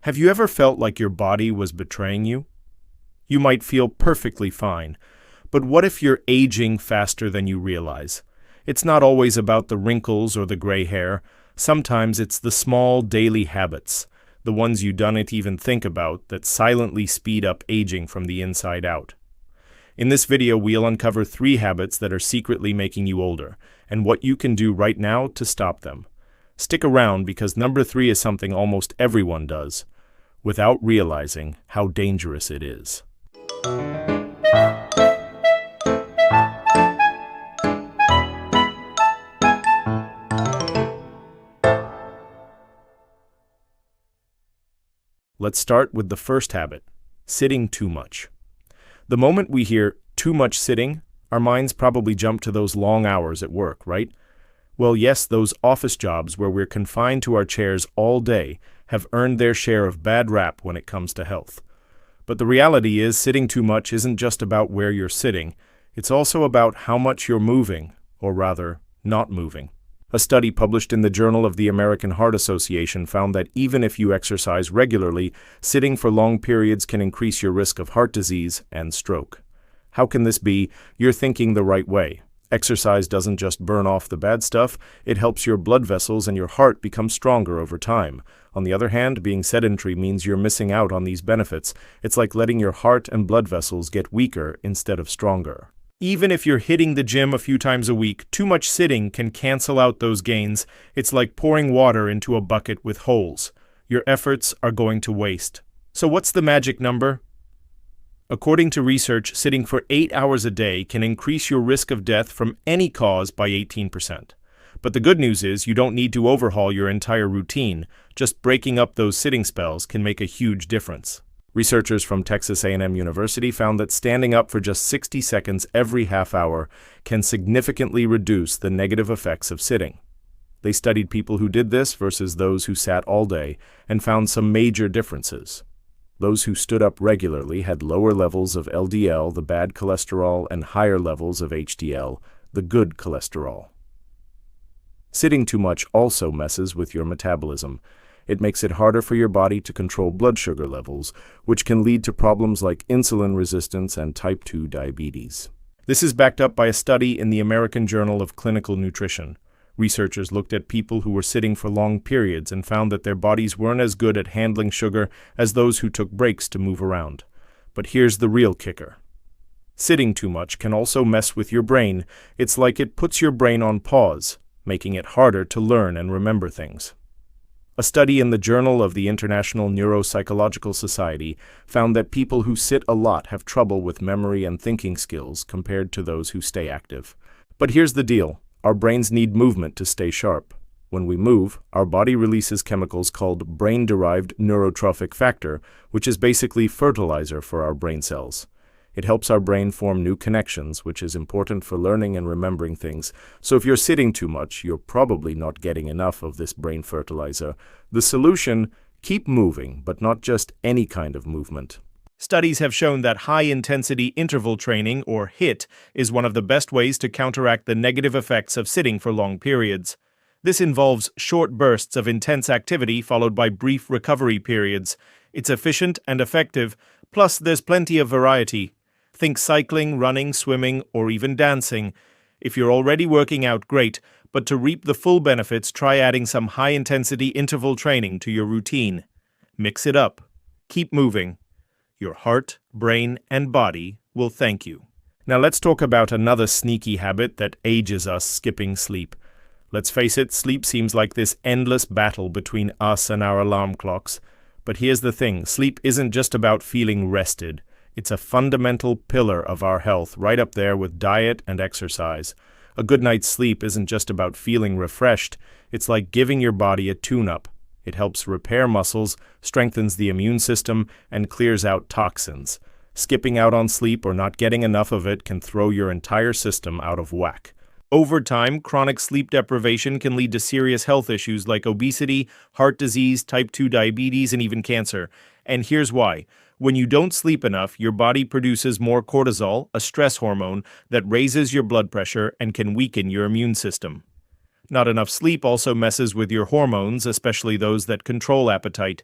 Have you ever felt like your body was betraying you? You might feel perfectly fine, but what if you're aging faster than you realize? It's not always about the wrinkles or the gray hair. Sometimes it's the small daily habits, the ones you don't even think about, that silently speed up aging from the inside out. In this video, we'll uncover 3 habits that are secretly making you older, and what you can do right now to stop them. Stick around because number 3 is something almost everyone does, without realizing how dangerous it is. Let's start with the first habit, sitting too much. The moment we hear too much sitting, our minds probably jump to those long hours at work, right? Well, yes, those office jobs where we're confined to our chairs all day have earned their share of bad rap when it comes to health. But the reality is, sitting too much isn't just about where you're sitting, it's also about how much you're moving, or rather, not moving. A study published in the Journal of the American Heart Association found that even if you exercise regularly, sitting for long periods can increase your risk of heart disease and stroke. How can this be? You're thinking the right way. Exercise doesn't just burn off the bad stuff, it helps your blood vessels and your heart become stronger over time. On the other hand, being sedentary means you're missing out on these benefits. It's like letting your heart and blood vessels get weaker instead of stronger. Even if you're hitting the gym a few times a week, too much sitting can cancel out those gains. It's like pouring water into a bucket with holes. Your efforts are going to waste. So what's the magic number? According to research, sitting for 8 hours a day can increase your risk of death from any cause by 18%. But the good news is you don't need to overhaul your entire routine. Just breaking up those sitting spells can make a huge difference. Researchers from Texas A&M University found that standing up for just 60 seconds every half hour can significantly reduce the negative effects of sitting. They studied people who did this versus those who sat all day and found some major differences. Those who stood up regularly had lower levels of LDL, the bad cholesterol, and higher levels of HDL, the good cholesterol. Sitting too much also messes with your metabolism. It makes it harder for your body to control blood sugar levels, which can lead to problems like insulin resistance and type 2 diabetes. This is backed up by a study in the American Journal of Clinical Nutrition. Researchers looked at people who were sitting for long periods and found that their bodies weren't as good at handling sugar as those who took breaks to move around. But here's the real kicker. Sitting too much can also mess with your brain. It's like it puts your brain on pause, making it harder to learn and remember things. A study in the Journal of the International Neuropsychological Society found that people who sit a lot have trouble with memory and thinking skills compared to those who stay active. But here's the deal. Our brains need movement to stay sharp. When we move, our body releases chemicals called brain-derived neurotrophic factor, which is basically fertilizer for our brain cells. It helps our brain form new connections, which is important for learning and remembering things. So if you're sitting too much, you're probably not getting enough of this brain fertilizer. The solution: keep moving, but not just any kind of movement. Studies have shown that high-intensity interval training, or HIIT, is one of the best ways to counteract the negative effects of sitting for long periods. This involves short bursts of intense activity followed by brief recovery periods. It's efficient and effective, plus there's plenty of variety. Think cycling, running, swimming, or even dancing. If you're already working out, great, but to reap the full benefits, try adding some high-intensity interval training to your routine. Mix it up. Keep moving. Your heart, brain, and body will thank you. Now let's talk about another sneaky habit that ages us: skipping sleep. Let's face it, sleep seems like this endless battle between us and our alarm clocks. But here's the thing, sleep isn't just about feeling rested. It's a fundamental pillar of our health, right up there with diet and exercise. A good night's sleep isn't just about feeling refreshed. It's like giving your body a tune-up. It helps repair muscles, strengthens the immune system, and clears out toxins. Skipping out on sleep or not getting enough of it can throw your entire system out of whack. Over time, chronic sleep deprivation can lead to serious health issues like obesity, heart disease, type 2 diabetes, and even cancer. And here's why. When you don't sleep enough, your body produces more cortisol, a stress hormone, that raises your blood pressure and can weaken your immune system. Not enough sleep also messes with your hormones, especially those that control appetite.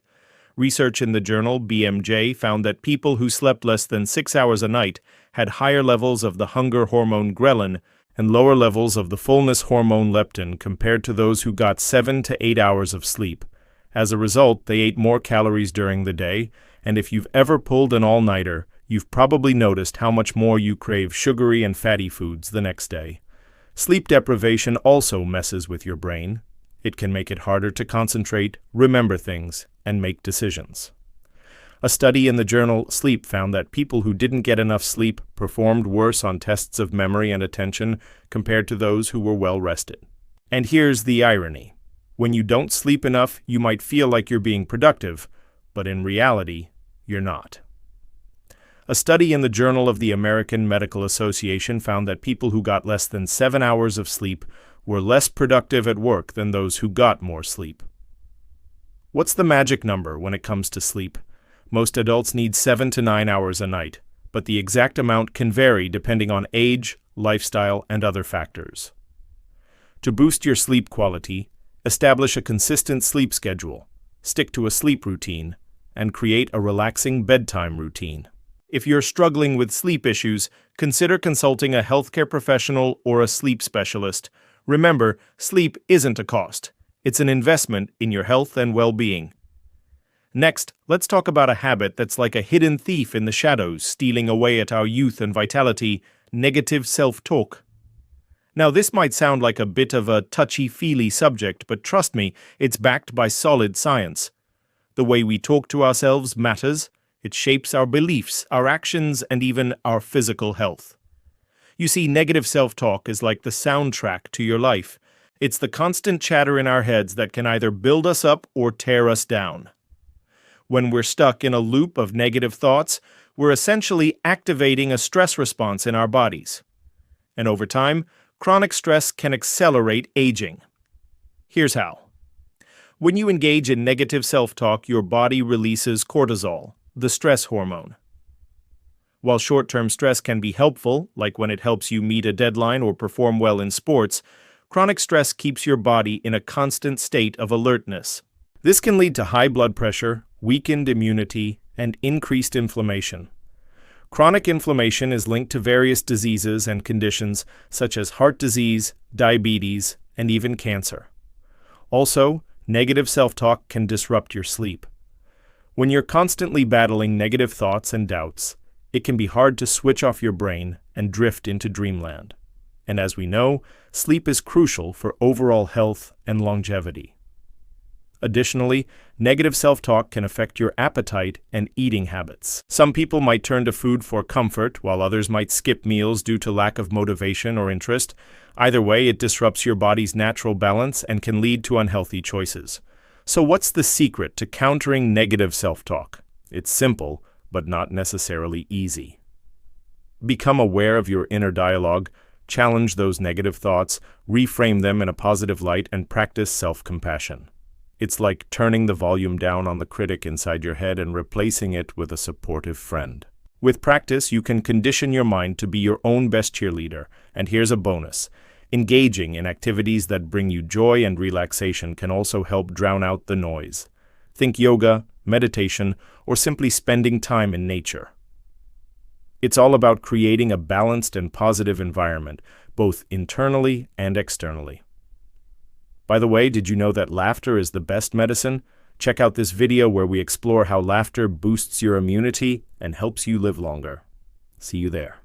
Research in the journal BMJ found that people who slept less than 6 hours a night had higher levels of the hunger hormone ghrelin and lower levels of the fullness hormone leptin compared to those who got 7 to 8 hours of sleep. As a result, they ate more calories during the day, and if you've ever pulled an all-nighter, you've probably noticed how much more you crave sugary and fatty foods the next day. Sleep deprivation also messes with your brain. It can make it harder to concentrate, remember things, and make decisions. A study in the journal Sleep found that people who didn't get enough sleep performed worse on tests of memory and attention compared to those who were well rested. And here's the irony. When you don't sleep enough, you might feel like you're being productive, but in reality, you're not. A study in the Journal of the American Medical Association found that people who got less than 7 hours of sleep were less productive at work than those who got more sleep. What's the magic number when it comes to sleep? Most adults need 7 to 9 hours a night, but the exact amount can vary depending on age, lifestyle, and other factors. To boost your sleep quality, establish a consistent sleep schedule, stick to a sleep routine, and create a relaxing bedtime routine. If you're struggling with sleep issues, consider consulting a healthcare professional or a sleep specialist. Remember, sleep isn't a cost. It's an investment in your health and well-being. Next, let's talk about a habit that's like a hidden thief in the shadows, stealing away at our youth and vitality: negative self-talk. Now, this might sound like a bit of a touchy-feely subject, but trust me, it's backed by solid science. The way we talk to ourselves matters. It shapes our beliefs, our actions, and even our physical health. You see, negative self-talk is like the soundtrack to your life. It's the constant chatter in our heads that can either build us up or tear us down. When we're stuck in a loop of negative thoughts, we're essentially activating a stress response in our bodies. And over time, chronic stress can accelerate aging. Here's how. When you engage in negative self-talk, your body releases cortisol, the stress hormone. While short-term stress can be helpful, like when it helps you meet a deadline or perform well in sports, chronic stress keeps your body in a constant state of alertness. This can lead to high blood pressure, weakened immunity, and increased inflammation. Chronic inflammation is linked to various diseases and conditions such as heart disease, diabetes, and even cancer. Also, negative self-talk can disrupt your sleep. When you're constantly battling negative thoughts and doubts, it can be hard to switch off your brain and drift into dreamland. And as we know, sleep is crucial for overall health and longevity. Additionally, negative self-talk can affect your appetite and eating habits. Some people might turn to food for comfort, while others might skip meals due to lack of motivation or interest. Either way, it disrupts your body's natural balance and can lead to unhealthy choices. So what's the secret to countering negative self-talk? It's simple, but not necessarily easy. Become aware of your inner dialogue, challenge those negative thoughts, reframe them in a positive light, and practice self-compassion. It's like turning the volume down on the critic inside your head and replacing it with a supportive friend. With practice, you can condition your mind to be your own best cheerleader. And here's a bonus. Engaging in activities that bring you joy and relaxation can also help drown out the noise. Think yoga, meditation, or simply spending time in nature. It's all about creating a balanced and positive environment, both internally and externally. By the way, did you know that laughter is the best medicine? Check out this video where we explore how laughter boosts your immunity and helps you live longer. See you there.